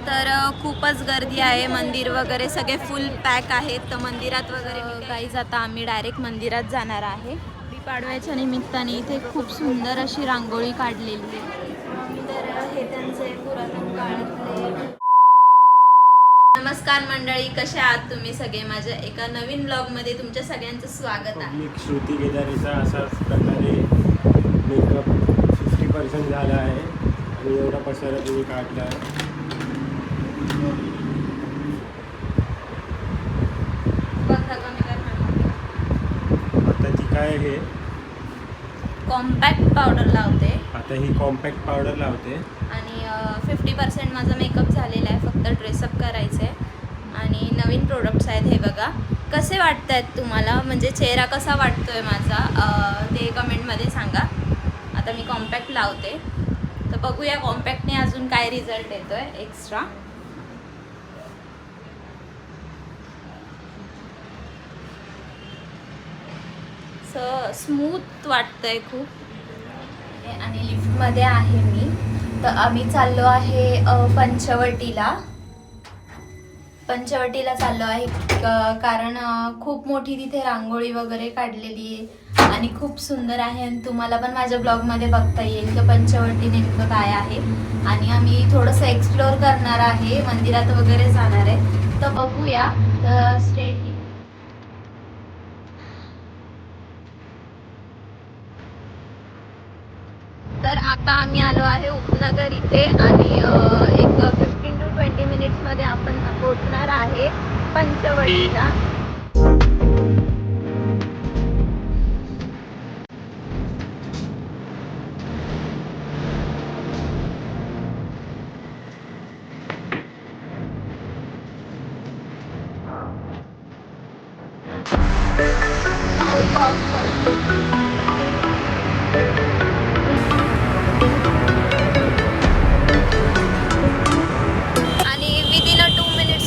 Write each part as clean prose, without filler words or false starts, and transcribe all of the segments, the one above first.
तर खूपच गर्दी आहे. मंदिर वगैरे सगळे फुल पॅक आहेत. तर मंदिरात वगैरे गाईज आता आम्ही डायरेक्ट मंदिरात जाणार आहे. पाडव्याच्या निमित्ताने इथे खूप सुंदर अशी रांगोळी काढलेली आहे. तर हे त्यांचे पुरातन काळातले. नमस्कार मंडळी, कसे आहात तुम्ही सगळे? माझ्या एका नवीन ब्लॉगमध्ये तुमच्या सगळ्यांचं स्वागत आहे. मी श्रुती केदारीचा असाच प्रकारे मेकअप 50% झाला आहे आणि एवढा पसारा तुम्ही काढला आहे. आता ती काय आहे, कॉम्पॅक्ट पावडर लावते. आता ही कॉम्पॅक्ट पावडर लावते आणि 50% माझा मेकअप झालेला आहे. फक्त ड्रेसअप करायचं आहे. आणि नवीन प्रोडक्ट्स आहेत हे बघा. कसे वाटत आहेत तुम्हाला? म्हणजे चेहरा कसा वाटतोय माझा ते कमेंटमध्ये सांगा. आता मी कॉम्पॅक्ट लावते, तर बघूया कॉम्पॅक्टने अजून काय रिझल्ट येतोय एक्स्ट्रा. स्मूथ वाटतंय खूप. आणि लिफ्टमध्ये आहे मी. तर आम्ही चाललो आहे पंचवटीला चाललो आहे कारण खूप मोठी तिथे रांगोळी वगैरे काढलेली आहे आणि खूप सुंदर आहे. आणि तुम्हाला पण माझ्या ब्लॉगमध्ये बघता येईल की पंचवटी नेमकं काय आहे. आणि आम्ही थोडंसं एक्सप्लोअर करणार आहे, मंदिरात वगैरे जाणार आहे. तर बघूया. स्टेट तर आता आम्ही आलो आहे उपनगर इथे. आणि एक 15 to 20 मिनिट्समध्ये आपण पोहोचणार आहे पंचवटीला.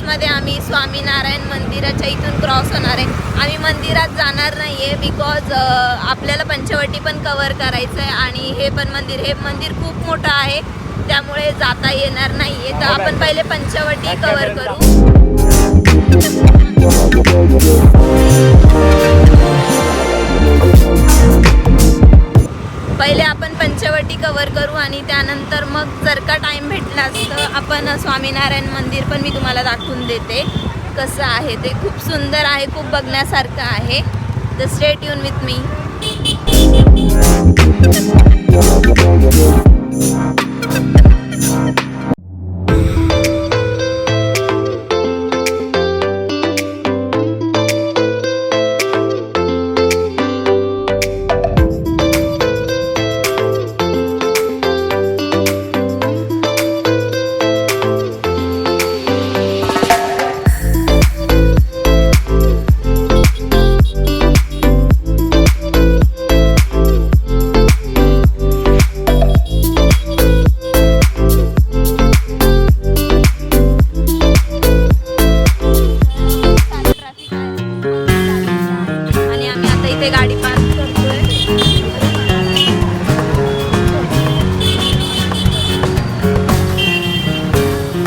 मध्ये आम्ही स्वामीनारायण मंदिराच्या इथून क्रॉस होणार आहे. आम्ही मंदिरात जाणार नाही आहे बिकॉज आपल्याला पंचवटी पण कवर करायचं आहे. आणि हे मंदिर खूप मोठं आहे, त्यामुळे जाता येणार नाही आहे. तर आपण पहिले पंचवटी कवर करू. पहिले आपण पंचवटी कवर करू आणि त्यानंतर मग जर का टाईम भेटला तर आपण स्वामीनारायण मंदिर पण मी तुम्हाला दाखवून देते कसं आहे ते. खूप सुंदर आहे, खूप बघण्यासारखं आहे. तर स्टे ट्यून विथ मी. गाडी पार्क करतोय.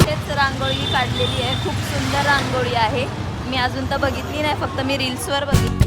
तेच रांगोळी काढलेली आहे. खूप सुंदर रांगोळी आहे. मी अजून तर बघितली नाही, फक्त मी रील्सवर बघितली.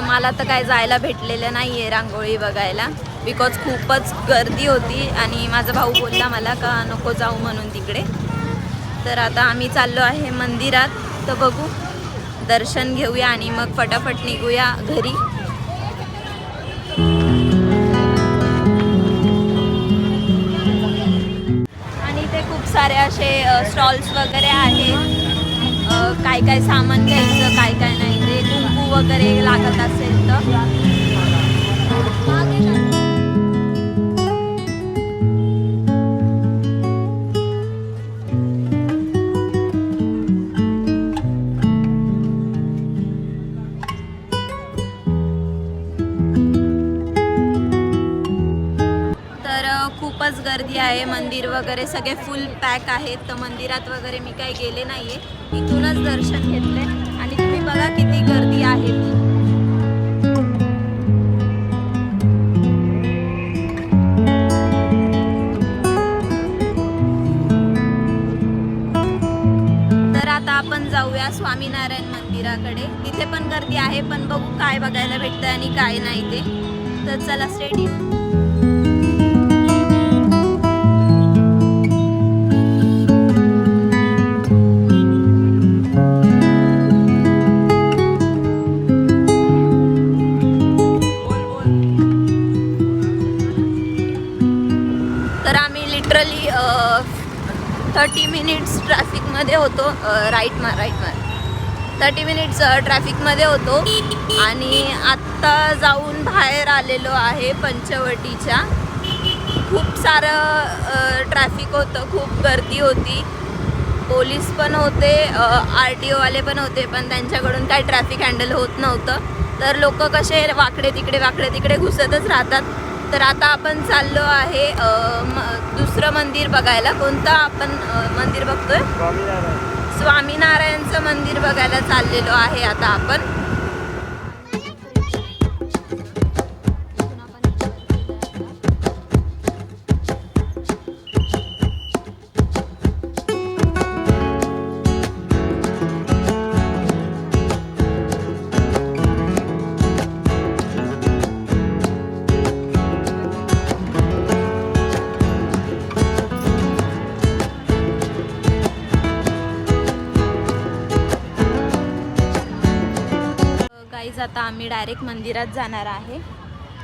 मला तर काय जायला भेटलेलं नाही आहे रांगोळी बघायला बिकॉज खूपच गर्दी होती. आणि माझा भाऊ बोलला मला का नको जाऊ म्हणून तिकडे. तर आता आम्ही चाललो आहे मंदिरात. तर बघू, दर्शन घेऊया आणि मग फटाफट निघूया घरी. सारे असे स्टॉल्स वगैरे आहेत. काय काय सामान घ्यायचं, काय काय नाही, ते कुंकू वगैरे लागत असेल तर. खूपच गर्दी आहे. मंदिर वगैरे सगळे फुल पॅक आहेत. तर मंदिरात वगैरे मी काही गेले नाहीये, इथूनच दर्शन घेतले. आणि तुम्ही बघा किती गर्दी आहे. तर आता आपण जाऊया स्वामीनारायण मंदिराकडे. तिथे पण गर्दी आहे, पण बघू काय बघायला भेटतं आणि काय नाही ते. तर चला स्टेडियम. तर आम्ही लिटरली 30 मिनिट्स ट्रॅफिकमध्ये होतो. राईट मार 30 मिनिट्स ट्रॅफिकमध्ये होतो आणि आत्ता जाऊन बाहेर आलेलो आहे पंचवटीच्या. खूप सारं ट्रॅफिक होतं, खूप गर्दी होती. पोलीस पण होते, RTOवाले पण होते, पण त्यांच्याकडून काय ट्रॅफिक हँडल होत नव्हतं. तर लोक कसे वाकडे तिकडे घुसतच राहतात. तर आता आपण चाललो आहे दुसरं मंदिर बघायला. कोणतं आपण मंदिर बघतोय? स्वामीनारायणचं मंदिर बघायला चाललेलो आहे आता आपण. आता आम्ही डायरेक्ट मंदिरात जाणार आहे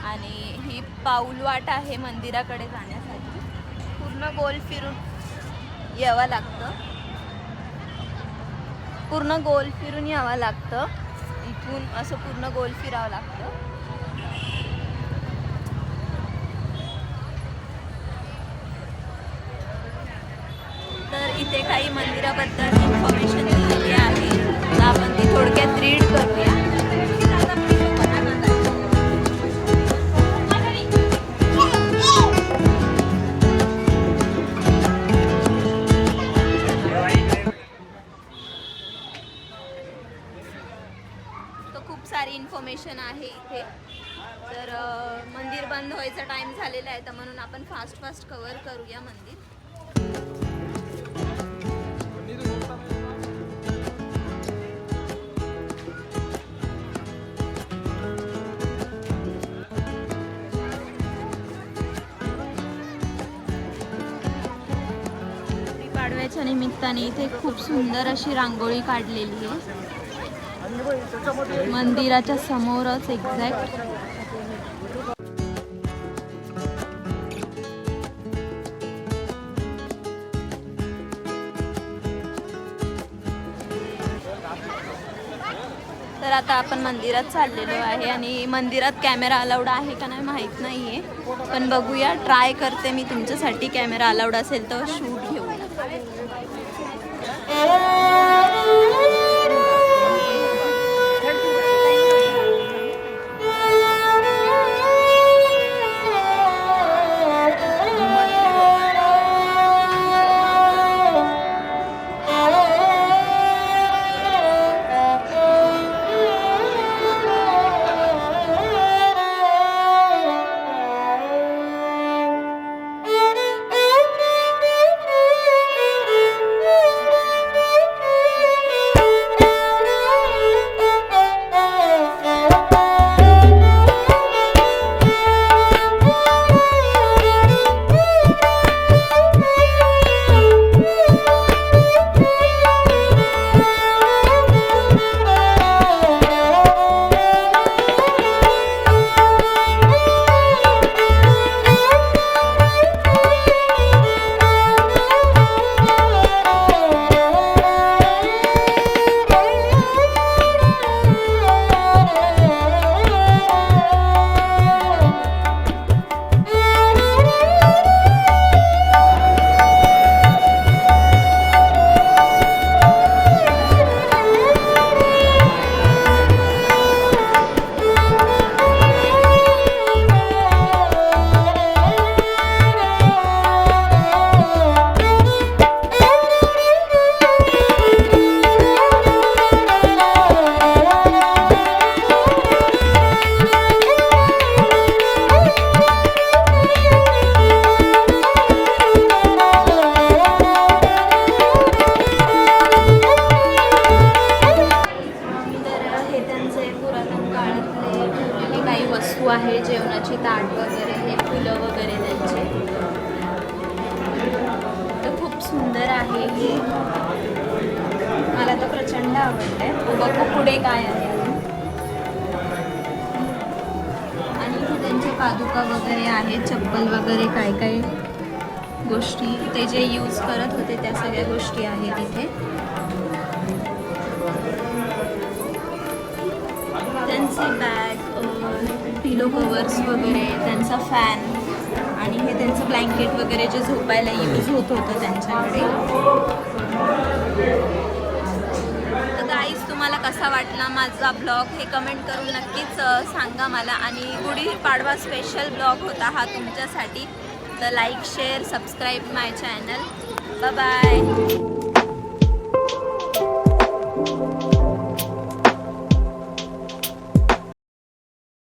आणि ही पाऊलवाट आहे मंदिराकडे जाण्यासाठी. पूर्ण गोल फिरून यावं लागतं. इथून असं पूर्ण गोल फिरावं लागतं. तर इथे काही मंदिराबद्दल इन्फॉर्मेशन दिलेली आहे, तर आपण ती थोडक्यात रीड करूया. इन्फॉर्मेशन आहे इथे. तर मंदिर बंद व्हायचा टाइम झालेला आहे, तर म्हणून आपण फास्ट कव्हर करूया मंदिर. पाडव्याच्या निमित्ताने इथे खूप सुंदर अशी रांगोळी काढलेली आहे मंदिराच्या समोरच एक्झॅक्ट. तर आता आपण मंदिरात चाललेलो आहे आणि मंदिरात कॅमेरा अलाउड आहे का नाही माहीत नाहीये, पण बघूया. ट्राय करते मी तुमच्यासाठी. कॅमेरा अलाउड असेल तर शूट घेऊ. वगैरे हे फुलं वगैरे त्यांचे तर खूप सुंदर आहे हे. मला तर प्रचंड आवडलंय. बघू पुढे काय आहे आणि इथे त्यांचे पादुका वगैरे आहेत, चप्पल वगैरे काय काय गोष्टी ते जे यूज करत होते त्या सगळ्या गोष्टी आहेत इथे. त्यांचे बॅग, पिलो कवर्स वगैरे, त्यांचा फॅन आणि हे त्यांचं ब्लँकेट वगैरे जे झोपायला यूज होत होतं त्यांच्याकडे. तर गाईज तुम्हाला कसा वाटला माझा ब्लॉग हे कमेंट करून नक्कीच सांगा मला. आणि गुढीपाडवा स्पेशल ब्लॉग होता हा तुमच्यासाठी. तर like share subscribe my channel. Bye bye.